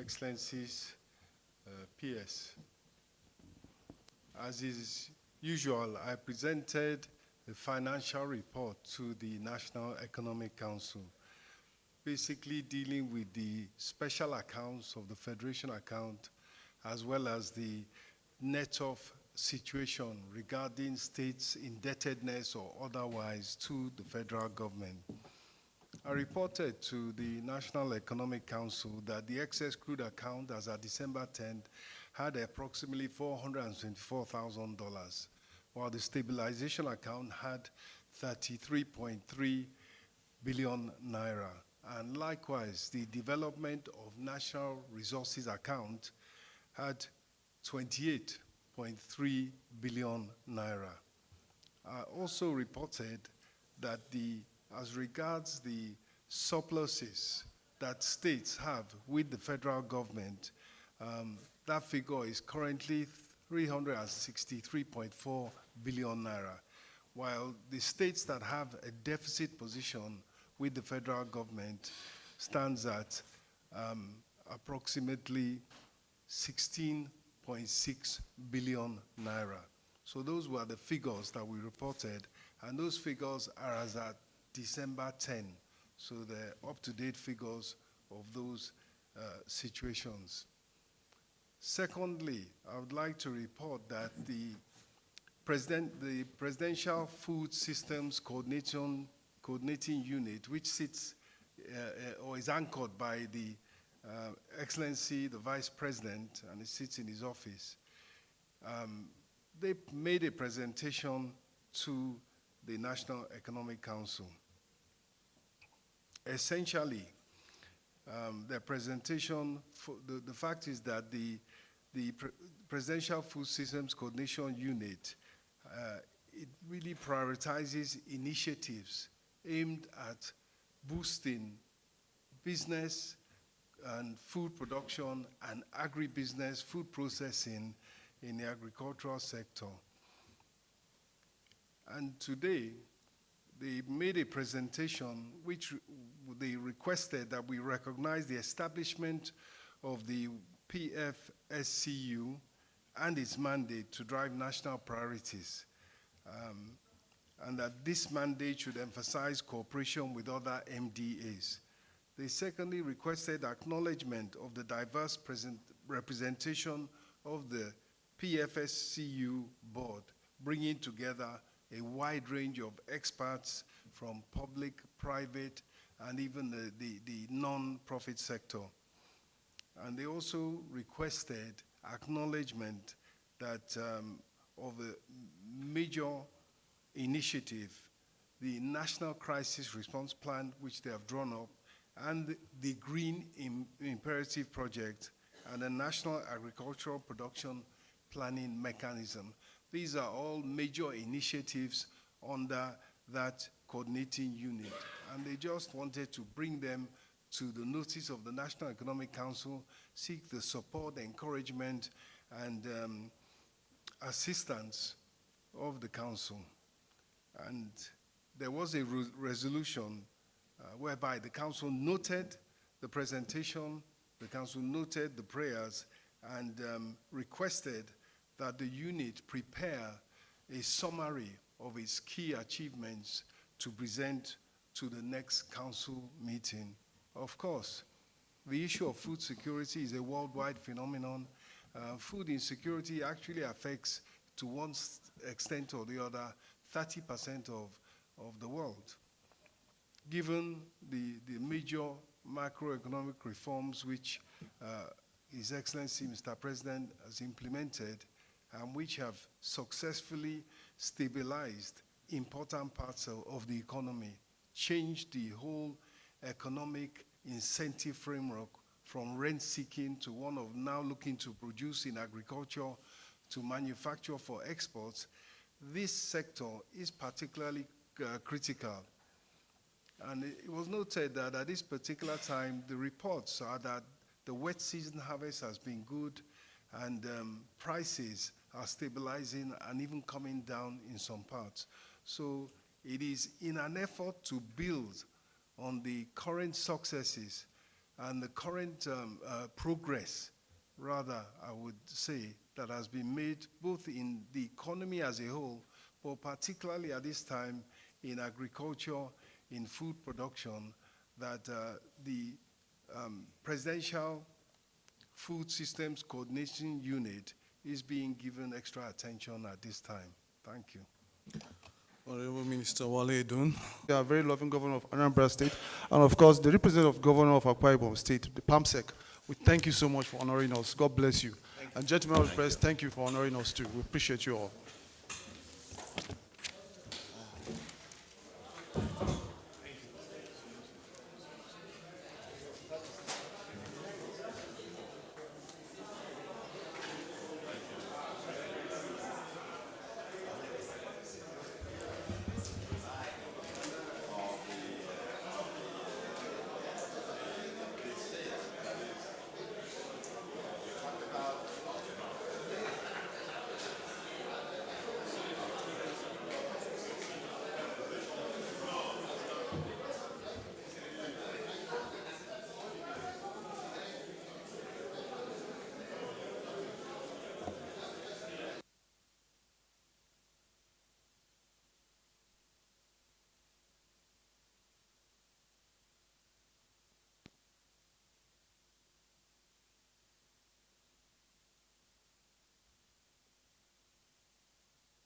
Excellencies, PS. As is usual, I presented the financial report to the National Economic Council, basically dealing with the special accounts of the Federation account, as well as the net-off situation regarding states' indebtedness or otherwise to the federal government. I reported to the National Economic Council that the excess crude account as of December 10th had approximately $424,000, while the stabilization account had 33.3 billion naira. And likewise, the development of natural resources account had 28.3 billion naira. I also reported that as regards the surpluses that states have with the federal government, that figure is currently 363.4 billion naira, while the states that have a deficit position with the federal government stands at approximately 16.6 billion naira. So those were the figures that we reported, and those figures are as at December 10, so the up-to-date figures of those situations. Secondly, I would like to report that the Presidential Food Systems Coordinating Unit, which sits or is anchored by the Excellency, the Vice President, and it sits in his office, they made a presentation to the National Economic Council. Essentially, the presentation, the fact is that the Presidential Food Systems Coordination Unit, it really prioritizes initiatives aimed at boosting business and food production and agribusiness, food processing in the agricultural sector. And today, they made a presentation which they requested that we recognize the establishment of the PFSCU and its mandate to drive national priorities, and that this mandate should emphasize cooperation with other MDAs. They secondly requested acknowledgement of the diverse representation of the PFSCU board, bringing together a wide range of experts from public, private, and even the non-profit sector. And they also requested acknowledgement that of a major initiative, the National Crisis Response Plan, which they have drawn up, and the Green Imperative Project, and the National Agricultural Production Planning Mechanism. These are all major initiatives under that coordinating unit. And they just wanted to bring them to the notice of the National Economic Council, seek the support, encouragement, and assistance of the council. And there was a resolution whereby the council noted the presentation, the council noted the prayers, and requested that the unit prepare a summary of its key achievements to present to the next council meeting. Of course, the issue of food security is a worldwide phenomenon. Food insecurity actually affects, to one extent or the other, 30% of the world. Given the major macroeconomic reforms which His Excellency, Mr. President, has implemented, and which have successfully stabilized important parts of the economy, changed the whole economic incentive framework from rent-seeking to one of now looking to produce in agriculture to manufacture for exports. This sector is particularly critical. And it was noted that at this particular time, the reports are that the wet season harvest has been good, and prices are stabilizing and even coming down in some parts. So it is in an effort to build on the current successes and the current progress, rather, I would say, that has been made both in the economy as a whole, but particularly at this time in agriculture, in food production, that the Presidential Food Systems Coordination Unit is being given extra attention at this time. Thank you. Honorable Minister Wale Edun. We are very loving governor of Anambra State, and of course, the representative governor of Akwa Ibom State, the PAMSEC. We thank you so much for honoring us. God bless you. And gentlemen of the press, thank you for honoring us too. We appreciate you all.